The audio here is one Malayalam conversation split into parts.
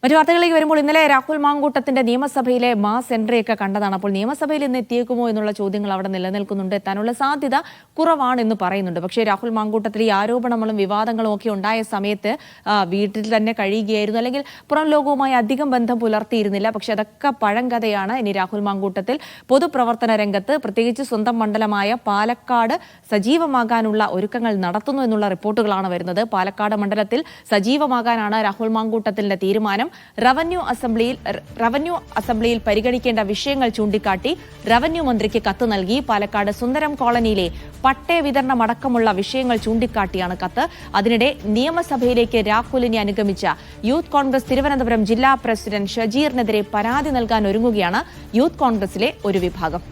മറ്റു വാർത്തകളിലേക്ക് വരുമ്പോൾ ഇന്നലെ രാഹുൽ മാങ്കൂട്ടത്തിന്റെ നിയമസഭയിലെ മാസ് എൻട്രിയൊക്കെ കണ്ടതാണ്. അപ്പോൾ നിയമസഭയിൽ ഇന്ന് എത്തിയേക്കുമോ എന്നുള്ള ചോദ്യങ്ങൾ അവിടെ നിലനിൽക്കുന്നുണ്ട്. എത്താനുള്ള സാധ്യത കുറവാണെന്ന് പറയുന്നുണ്ട്. പക്ഷേ രാഹുൽ മാങ്കൂട്ടത്തിൽ ഈ ആരോപണങ്ങളും വിവാദങ്ങളും ഒക്കെ ഉണ്ടായ സമയത്ത് വീട്ടിൽ തന്നെ കഴിയുകയായിരുന്നു, അല്ലെങ്കിൽ പുറം ലോകവുമായി അധികം ബന്ധം പുലർത്തിയിരുന്നില്ല. പക്ഷെ അതൊക്കെ പഴങ്കഥയാണ്. ഇനി രാഹുൽ മാങ്കൂട്ടത്തിൽ പൊതുപ്രവർത്തന രംഗത്ത്, പ്രത്യേകിച്ച് സ്വന്തം മണ്ഡലമായ പാലക്കാട് സജീവമാകാനുള്ള ഒരുക്കങ്ങൾ നടത്തുന്നു എന്നുള്ള റിപ്പോർട്ടുകളാണ് വരുന്നത്. പാലക്കാട് മണ്ഡലത്തിൽ സജീവമാകാനാണ് രാഹുൽ മാങ്കൂട്ടത്തിന്റെ തീരുമാനം. റവന്യൂ അസംബ്ലിയിൽ പരിഗണിക്കേണ്ട വിഷയങ്ങൾ ചൂണ്ടിക്കാട്ടി റവന്യൂ മന്ത്രിക്ക് കത്ത് നൽകി. പാലക്കാട് സുന്ദരം കോളനിയിലെ പട്ടയ വിതരണം അടക്കമുള്ള വിഷയങ്ങൾ ചൂണ്ടിക്കാട്ടിയാണ് കത്ത്. അതിനിടെ നിയമസഭയിലേക്ക് രാഹുലിനെ അനുഗമിച്ച യൂത്ത് കോൺഗ്രസ് തിരുവനന്തപുരം ജില്ലാ പ്രസിഡന്റ് ഷജീറിനെതിരെ പരാതി നൽകാൻ ഒരുങ്ങുകയാണ് യൂത്ത് കോൺഗ്രസിലെ ഒരു വിഭാഗം.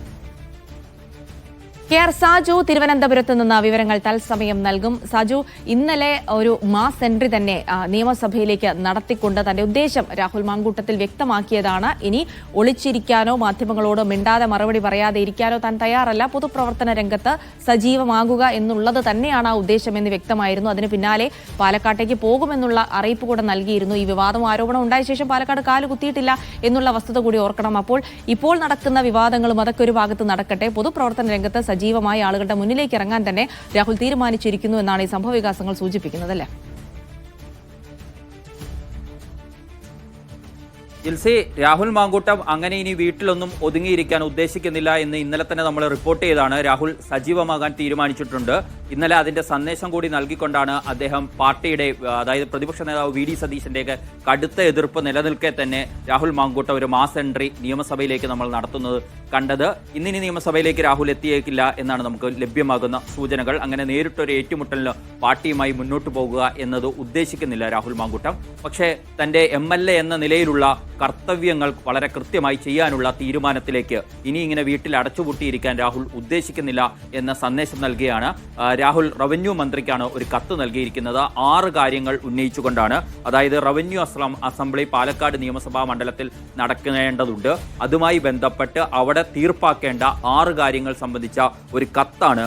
കെ.ആർ. സാജു തിരുവനന്തപുരത്ത് നിന്ന് വിവരങ്ങൾ തത്സമയം നൽകും. സാജു, ഇന്നലെ ഒരു മാസ് എൻട്രി തന്നെ നിയമസഭയിലേക്ക് നടത്തിക്കൊണ്ട് തന്റെ ഉദ്ദേശം രാഹുൽ മാങ്കൂട്ടത്തിൽ വ്യക്തമാക്കിയതാണ്. ഇനി ഒളിച്ചിരിക്കാനോ മാധ്യമങ്ങളോട് മിണ്ടാതെ മറുപടി പറയാതെ ഇരിക്കാനോ താൻ തയ്യാറല്ല, പൊതുപ്രവർത്തന രംഗത്ത് സജീവമാകുക എന്നുള്ളത് തന്നെയാണ് ആ ഉദ്ദേശമെന്ന് വ്യക്തമായിരുന്നു. അതിന് പിന്നാലെ പാലക്കാട്ടേക്ക് പോകുമെന്നുള്ള അറിയിപ്പ് കൂടെ നൽകിയിരുന്നു. ഈ വിവാദവും ആരോപണം ഉണ്ടായ ശേഷം പാലക്കാട് കാലുകുത്തിയിട്ടില്ല എന്നുള്ള വസ്തുത കൂടി ഓർക്കണം. ഇപ്പോൾ നടക്കുന്ന വിവാദങ്ങളും അതൊക്കെ ഒരു ഭാഗത്ത് നടക്കട്ടെ. പൊതുപ്രവർത്തന രംഗത്ത് സജീവമായ ആളുകളുടെ മുന്നിലേക്ക് ഇറങ്ങാൻ തന്നെ രാഹുൽ തീരുമാനിച്ചിരിക്കുന്നു എന്നാണ് ഈ സംഭവവികാസങ്ങൾ സൂചിപ്പിക്കുന്നത്, അല്ലേ? ജിൽസി, രാഹുൽ മാങ്കൂട്ടം അങ്ങനെ ഇനി വീട്ടിലൊന്നും ഒതുങ്ങിയിരിക്കാൻ ഉദ്ദേശിക്കുന്നില്ല എന്ന് ഇന്നലെ തന്നെ നമ്മൾ റിപ്പോർട്ട് ചെയ്താണ്. രാഹുൽ സജീവമാകാൻ തീരുമാനിച്ചിട്ടുണ്ട്. ഇന്നലെ അതിന്റെ സന്ദേശം കൂടി നൽകിക്കൊണ്ടാണ് അദ്ദേഹം പാർട്ടിയുടെ, അതായത് പ്രതിപക്ഷ നേതാവ് വി ഡി സതീശന്റെയൊക്കെ കടുത്ത എതിർപ്പ് നിലനിൽക്കെ തന്നെ രാഹുൽ മാങ്കൂട്ടം ഒരു മാസ് എൻട്രി നിയമസഭയിലേക്ക് നമ്മൾ നടത്തുന്നത് കണ്ടത്. ഇന്നിനി നിയമസഭയിലേക്ക് രാഹുൽ എത്തിയേക്കില്ല എന്നാണ് നമുക്ക് ലഭ്യമാകുന്ന സൂചനകൾ. അങ്ങനെ നേരിട്ടൊരു ഏറ്റുമുട്ടലിന് പാർട്ടിയുമായി മുന്നോട്ട് പോകുക എന്നത് ഉദ്ദേശിക്കുന്നില്ല രാഹുൽ മാങ്കൂട്ടം. പക്ഷേ തന്റെ MLA എന്ന നിലയിലുള്ള കർത്തവ്യങ്ങൾ വളരെ കൃത്യമായി ചെയ്യാനുള്ള തീരുമാനത്തിലേക്ക് ഇനി ഇങ്ങനെ വീട്ടിൽ അടച്ചുപൂട്ടിയിരിക്കാൻ രാഹുൽ ഉദ്ദേശിക്കുന്നില്ല എന്ന സന്ദേശം നൽകിയാണ്. രാഹുൽ റവന്യൂ മന്ത്രിക്കാണ് ഒരു കത്ത് നൽകിയിരിക്കുന്നത്. 6 കാര്യങ്ങൾ ഉന്നയിച്ചുകൊണ്ടാണ്. അതായത് റവന്യൂ അസംബ്ലി പാലക്കാട് നിയമസഭാ മണ്ഡലത്തിൽ നടക്കേണ്ടതുണ്ട്. അതുമായി ബന്ധപ്പെട്ട് അവിടെ തീർപ്പാക്കേണ്ട 6 കാര്യങ്ങൾ സംബന്ധിച്ച ഒരു കത്താണ്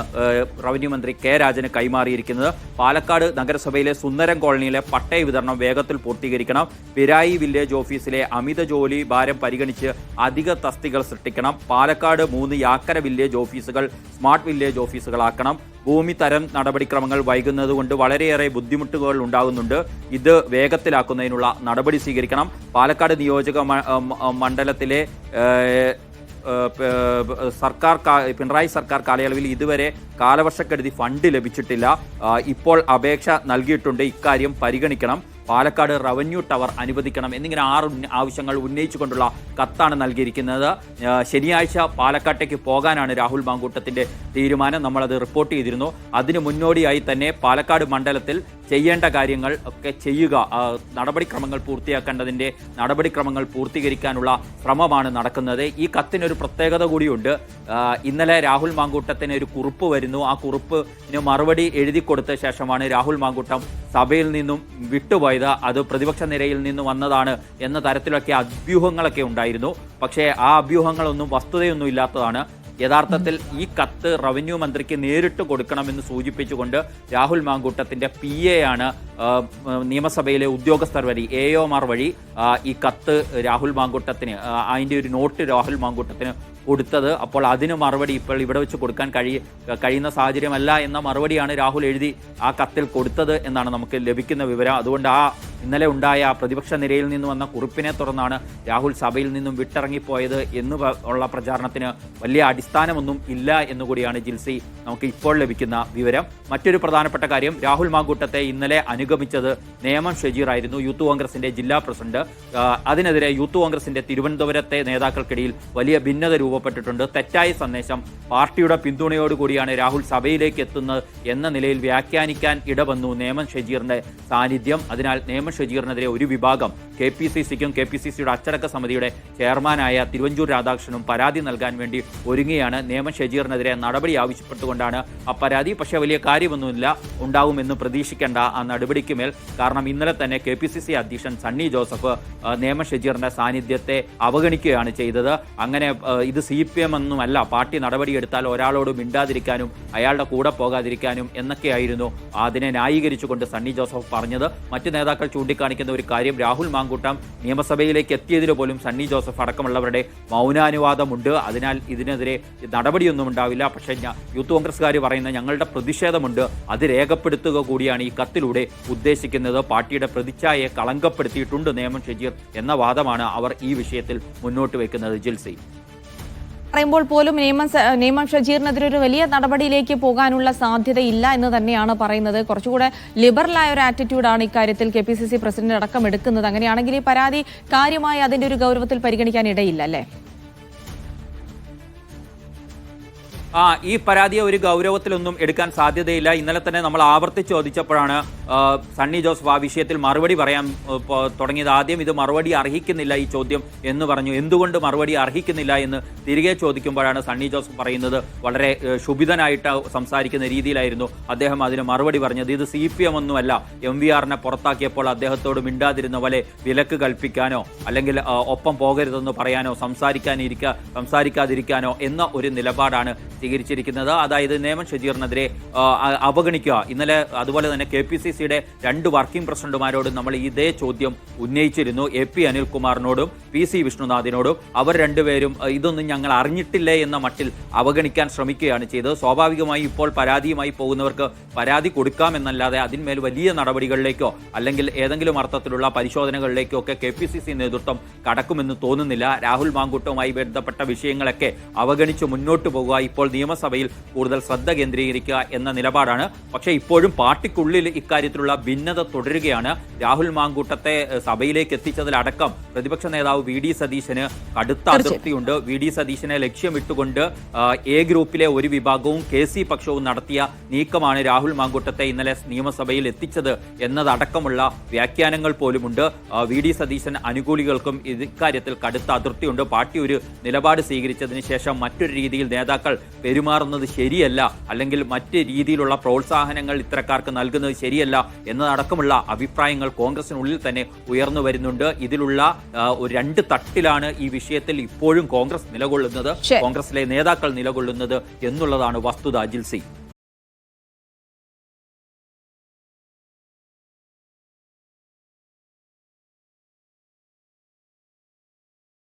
റവന്യൂ മന്ത്രി കെ രാജന് കൈമാറിയിരിക്കുന്നത്. പാലക്കാട് നഗരസഭയിലെ സുന്ദരം കോളനിയിലെ പട്ടയ വിതരണം വേഗത്തിൽ പൂർത്തീകരിക്കണം. പിരായി വില്ലേജ് ഓഫീസിലെ അമിത ജോലി ഭാരം പരിഗണിച്ച് അധിക തസ്തികൾ സൃഷ്ടിക്കണം. പാലക്കാട് 3 യാക്കര വില്ലേജ് ഓഫീസുകൾ സ്മാർട്ട് വില്ലേജ് ഓഫീസുകളാക്കണം. ഭൂമി തരം നടപടിക്രമങ്ങൾ വൈകുന്നത് കൊണ്ട് വളരെയേറെ ബുദ്ധിമുട്ടുകൾ ഉണ്ടാകുന്നുണ്ട്. ഇത് വേഗത്തിലാക്കുന്നതിനുള്ള നടപടി സ്വീകരിക്കണം. പാലക്കാട് നിയോജക മണ്ഡലത്തിലെ പിണറായി സർക്കാർ കാലയളവിൽ ഇതുവരെ കാലവർഷക്കെടുതി ഫണ്ട് ലഭിച്ചിട്ടില്ല. ഇപ്പോൾ അപേക്ഷ നൽകിയിട്ടുണ്ട്. ഇക്കാര്യം പരിഗണിക്കണം. പാലക്കാട് റവന്യൂ ടവർ അനുവദിക്കണം എന്നിങ്ങനെ 6 ആവശ്യങ്ങൾ ഉന്നയിച്ചുകൊണ്ടുള്ള കത്താണ് നൽകിയിരിക്കുന്നത്. ശനിയാഴ്ച പാലക്കാട്ടേക്ക് പോകാനാണ് രാഹുൽ മാങ്കൂട്ടത്തിന്റെ തീരുമാനം. നമ്മളത് റിപ്പോർട്ട് ചെയ്തിരുന്നു. അതിന് മുന്നോടിയായി തന്നെ പാലക്കാട് മണ്ഡലത്തിൽ ചെയ്യേണ്ട കാര്യങ്ങൾ ഒക്കെ ചെയ്യുക, നടപടിക്രമങ്ങൾ പൂർത്തിയാക്കേണ്ടതിന്റെ നടപടിക്രമങ്ങൾ പൂർത്തീകരിക്കാനുള്ള ശ്രമമാണ് നടക്കുന്നത്. ഈ കത്തിനൊരു പ്രത്യേകത കൂടിയുണ്ട്. ഇന്നലെ രാഹുൽ മാങ്കൂട്ടത്തിന് ഒരു കുറിപ്പ് വരുന്നു. ആ കുറിപ്പിന് മറുപടി എഴുതി കൊടുത്ത ശേഷമാണ് രാഹുൽ മാങ്കൂട്ടം സഭയിൽ നിന്നും വിട്ടുപോയത്. അത് പ്രതിപക്ഷ നിരയിൽ നിന്ന് വന്നതാണ് എന്ന തരത്തിലൊക്കെ അഭ്യൂഹങ്ങളൊക്കെ ഉണ്ടായിരുന്നു. പക്ഷേ ആ അഭ്യൂഹങ്ങളൊന്നും വസ്തുതയൊന്നും ഇല്ലാത്തതാണ്. യഥാർത്ഥത്തിൽ ഈ കത്ത് റവന്യൂ മന്ത്രിക്ക് നേരിട്ട് കൊടുക്കണമെന്ന് സൂചിപ്പിച്ചുകൊണ്ട് രാഹുൽ മാങ്കൂട്ടത്തിന്റെ PA ആണ് നിയമസഭയിലെ ഉദ്യോഗസ്ഥർ വഴി AOമാർ വഴി ഈ കത്ത് രാഹുൽ മാങ്കൂട്ടത്തിന്, അതിൻ്റെ ഒരു നോട്ട് രാഹുൽ മാങ്കൂട്ടത്തിന് കൊടുത്തത്. അപ്പോൾ അതിന് മറുപടി ഇപ്പോൾ ഇവിടെ വെച്ച് കൊടുക്കാൻ കഴിയുന്ന സാഹചര്യമല്ല എന്ന മറുപടിയാണ് രാഹുൽ എഴുതി ആ കത്തിൽ കൊടുത്തത് എന്നാണ് നമുക്ക് ലഭിക്കുന്ന വിവരം. അതുകൊണ്ട് ഇന്നലെ ഉണ്ടായ പ്രതിപക്ഷ നിരയിൽ നിന്ന് വന്ന കുറിപ്പിനെ തുടർന്നാണ് രാഹുൽ സഭയിൽ നിന്നും വിട്ടിറങ്ങിപ്പോയത് എന്നുള്ള പ്രചാരണത്തിന് വലിയ അടിസ്ഥാനമൊന്നും ഇല്ല എന്നുകൂടിയാണ് ജിൽസി നമുക്ക് ഇപ്പോൾ ലഭിക്കുന്ന വിവരം. മറ്റൊരു പ്രധാനപ്പെട്ട കാര്യം, രാഹുൽ മാങ്കൂട്ടത്തെ ഇന്നലെ അനുഗമിച്ചത് നേമം ഷജീർ ആയിരുന്നു, യൂത്ത് കോൺഗ്രസിന്റെ ജില്ലാ പ്രസിഡന്റ്. അതിനെതിരെ യൂത്ത് കോൺഗ്രസിന്റെ തിരുവനന്തപുരത്തെ നേതാക്കൾക്കിടയിൽ വലിയ ഭിന്നത രൂപപ്പെട്ടിട്ടുണ്ട്. തെറ്റായ സന്ദേശം പാർട്ടിയുടെ പിന്തുണയോടുകൂടിയാണ് രാഹുൽ സഭയിലേക്ക് എത്തുന്നത് എന്ന നിലയിൽ വ്യാഖ്യാനിക്കാൻ ഇടവന്നു നേമം ഷജീറിന്റെ സാന്നിധ്യം. അതിനാൽ നേമം ഷജീറിനെതിരെ ഒരു വിഭാഗം KPCCക്കും KPCCയുടെ അച്ചടക്ക സമിതിയുടെ ചെയർമാനായ തിരുവഞ്ചൂർ രാധാകൃഷ്ണനും പരാതി നൽകാൻ വേണ്ടി ഒരുങ്ങിയാണ്. നേമം ഷജീറിനെതിരെ നടപടി ആവശ്യപ്പെട്ടുകൊണ്ടാണ് ആ പരാതി. പക്ഷേ വലിയ കാര്യമൊന്നുമില്ല, ഉണ്ടാവുമെന്ന് പ്രതീക്ഷിക്കേണ്ട ആ നടപടിക്ക് മേൽ. കാരണം ഇന്നലെ തന്നെ KPCC അധ്യക്ഷൻ സണ്ണി ജോസഫ് നേമം ഷജീറിന്റെ സാന്നിധ്യത്തെ അവഗണിക്കുകയാണ് ചെയ്തത്. അങ്ങനെ ഇത് CPM ഒന്നുമല്ല, പാർട്ടി നടപടിയെടുത്താൽ ഒരാളോട് മിണ്ടാതിരിക്കാനും അയാളുടെ കൂടെ പോകാതിരിക്കാനും എന്നൊക്കെയായിരുന്നു അതിനെ ന്യായീകരിച്ചുകൊണ്ട് സണ്ണി ജോസഫ് പറഞ്ഞത്. മറ്റു നേതാക്കൾ ചൂണ്ടിക്കാണിക്കുന്ന ഒരു കാര്യം, രാഹുൽ മാങ്കൂട്ടം നിയമസഭയിലേക്ക് എത്തിയതിന് പോലും സണ്ണി ജോസഫ് അടക്കമുള്ളവരുടെ മൗനാനുവാദമുണ്ട്. അതിനാൽ ഇതിനെതിരെ നടപടിയൊന്നും ഉണ്ടാവില്ല. പക്ഷേ യൂത്ത് കോൺഗ്രസ്സുകാർ പറയുന്ന ഞങ്ങളുടെ പ്രതിഷേധമുണ്ട്, അത് രേഖപ്പെടുത്തുക കൂടിയാണ് ഈ കത്തിലൂടെ ഉദ്ദേശിക്കുന്നത്. പാർട്ടിയുടെ പ്രതിച്ഛായയെ കളങ്കപ്പെടുത്തിയിട്ടുണ്ട് നേമം ഷജീർ എന്ന വാദമാണ് അവർ ഈ വിഷയത്തിൽ മുന്നോട്ട് വെക്കുന്നത്. ജിൽസി പറയുമ്പോൾ പോലും നേമം ഷജീറിനെതിരെ ഒരു വലിയ നടപടിയിലേക്ക് പോകാനുള്ള സാധ്യതയില്ല എന്ന് തന്നെയാണ് പറയുന്നത്. കുറച്ചുകൂടെ ലിബറലായ ഒരു ആറ്റിറ്റ്യൂഡാണ് ഇക്കാര്യത്തിൽ KPCC പ്രസിഡന്റ് അടക്കം എടുക്കുന്നത്. അങ്ങനെയാണെങ്കിൽ ഈ പരാതി കാര്യമായി അതിന്റെ ഒരു ഗൗരവത്തിൽ പരിഗണിക്കാൻ ഇടയില്ല അല്ലേ? ഈ പരാതിയെ ഒരു ഗൗരവത്തിലൊന്നും എടുക്കാൻ സാധ്യതയില്ല. ഇന്നലെ തന്നെ നമ്മൾ ആവർത്തിച്ച് ചോദിച്ചപ്പോഴാണ് സണ്ണി ജോസഫ് ആ വിഷയത്തിൽ മറുപടി പറയാൻ തുടങ്ങിയത്. ആദ്യം ഇത് മറുപടി അർഹിക്കുന്നില്ല ഈ ചോദ്യം എന്ന് പറഞ്ഞു. എന്തുകൊണ്ട് മറുപടി അർഹിക്കുന്നില്ല എന്ന് തിരികെ ചോദിക്കുമ്പോഴാണ് സണ്ണി ജോസഫ് പറയുന്നത്, വളരെ ക്ഷുഭിതനായിട്ട് സംസാരിക്കുന്ന രീതിയിലായിരുന്നു അദ്ദേഹം അതിന് മറുപടി പറഞ്ഞത്. ഇത് CPM ഒന്നുമല്ല, MVRനെ പുറത്താക്കിയപ്പോൾ അദ്ദേഹത്തോട് മിണ്ടാതിരുന്ന പോലെ വിലക്ക് കൽപ്പിക്കാനോ അല്ലെങ്കിൽ ഒപ്പം പോകരുതെന്ന് പറയാനോ സംസാരിക്കാതിരിക്കാനോ എന്ന ഒരു നിലപാടാണ് സ്വീകരിച്ചിരിക്കുന്നത്. അതായത് നേമം ഷജീറിനെതിരെ അവഗണിക്കുക. ഇന്നലെ അതുപോലെ തന്നെ KPCCയുടെ 2 വർക്കിംഗ് പ്രസിഡന്റുമാരോടും നമ്മൾ ഇതേ ചോദ്യം ഉന്നയിച്ചിരുന്നു, AP അനിൽകുമാറിനോടും PC വിഷ്ണുനാഥിനോടും. അവർ രണ്ടുപേരും ഇതൊന്നും ഞങ്ങൾ അറിഞ്ഞിട്ടില്ലേ എന്ന മട്ടിൽ അവഗണിക്കാൻ ശ്രമിക്കുകയാണ് ചെയ്തത്. സ്വാഭാവികമായി ഇപ്പോൾ പരാതിയുമായി പോകുന്നവർക്ക് പരാതി കൊടുക്കാമെന്നല്ലാതെ അതിന്മേൽ വലിയ നടപടികളിലേക്കോ അല്ലെങ്കിൽ ഏതെങ്കിലും അർത്ഥത്തിലുള്ള പരിശോധനകളിലേക്കോ ഒക്കെ KPCC നേതൃത്വം കടക്കുമെന്ന് തോന്നുന്നില്ല. രാഹുൽ മാങ്കൂട്ടവുമായി ബന്ധപ്പെട്ട വിഷയങ്ങളൊക്കെ അവഗണിച്ച് മുന്നോട്ട് പോകുക, ഇപ്പോൾ നിയമസഭയിൽ കൂടുതൽ ശ്രദ്ധ കേന്ദ്രീകരിക്കുക എന്ന നിലപാടാണ്. പക്ഷേ ഇപ്പോഴും പാർട്ടിക്കുള്ളിൽ ഇക്കാര്യത്തിലുള്ള ഭിന്നത തുടരുകയാണ്. രാഹുൽ മാങ്കൂട്ടത്തെ സഭയിലേക്ക് എത്തിച്ചതിലടക്കം പ്രതിപക്ഷ നേതാവ് VD സതീശന് കടുത്ത അതൃപ്തിയുണ്ട്. VD സതീശനെ ലക്ഷ്യമിട്ടുകൊണ്ട് A ഗ്രൂപ്പിലെ ഒരു വിഭാഗവും KC പക്ഷവും നടത്തിയ നീക്കമാണ് രാഹുൽ മാങ്കൂട്ടത്തെ ഇന്നലെ നിയമസഭയിൽ എത്തിച്ചത് എന്നതടക്കമുള്ള വ്യാഖ്യാനങ്ങൾ പോലുമുണ്ട്. VD സതീശൻ അനുകൂലികൾക്കും ഇക്കാര്യത്തിൽ കടുത്ത അതൃപ്തിയുണ്ട്. പാർട്ടി ഒരു നിലപാട് സ്വീകരിച്ചതിന് ശേഷം മറ്റൊരു രീതിയിൽ നേതാക്കൾ പെരുമാറുന്നത് ശരിയല്ല, അല്ലെങ്കിൽ മറ്റ് രീതിയിലുള്ള പ്രോത്സാഹനങ്ങൾ ഇത്തരക്കാർക്ക് നൽകുന്നത് ശരിയല്ല എന്നതടക്കമുള്ള അഭിപ്രായങ്ങൾ കോൺഗ്രസിനുള്ളിൽ തന്നെ ഉയർന്നു വരുന്നുണ്ട്. ഇതിലുള്ള 2 തട്ടിലാണ് ഈ വിഷയത്തിൽ ഇപ്പോഴും കോൺഗ്രസ് നിലകൊള്ളുന്നത്, കോൺഗ്രസിലെ നേതാക്കൾ നിലകൊള്ളുന്നത് എന്നുള്ളതാണ് വസ്തുത. ജിൽസി.